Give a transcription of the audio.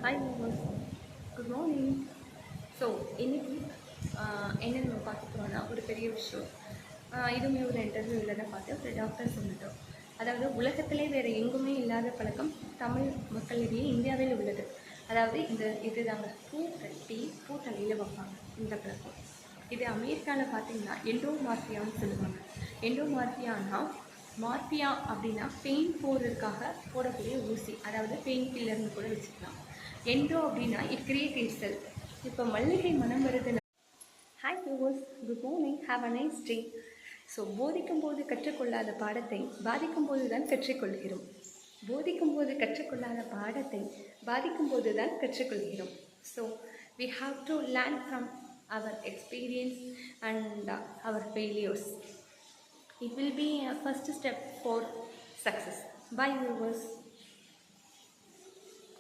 Hi viewers, good morning. So இன்னைக்கு என்ன நம்ம பார்க்க போகிறோம்னா ஒரு பெரிய விஷயம். இதுவுமே ஒரு இன்டர்வியூவில் தான் பார்த்தேன். ஒரு டாக்டர் சொன்னது, அதாவது உலகத்திலே வேறு எங்குமே இல்லாத பழக்கம் தமிழ் மக்களிடையே இந்தியாவில் உள்ளது. அதாவது இதுதாங்க, பூ கட்டி பூ தலையில் வைப்பாங்க. இந்த பழக்கம் இது அமெரிக்காவில் பார்த்தீங்கன்னா எண்டோமார்பியான்னு சொல்லுவாங்க. எண்டோமார்பியானா மார்பியா அப்படின்னா பெயின் போடுறதுக்காக போடக்கூடிய ஊசி, அதாவது பெயின் கில்லர்னு கூட வச்சுக்கலாம். எண்டோ அப்படின்னா இட் கிரியேட் இட் செல்ஃப். இப்போ மல்லிகை மனம் வருது. Hi viewers, good morning, have a nice day. So போதிக்கும் போது கற்றுக்கொள்ளாத பாடத்தை பாதிக்கும் போது தான் கற்றுக்கொள்கிறோம். போதிக்கும் போது கற்றுக்கொள்ளாத பாடத்தை பாதிக்கும் போது தான் கற்றுக்கொள்கிறோம். So we have to learn from our experience and our failures. It will be a first step for success. Bye viewers.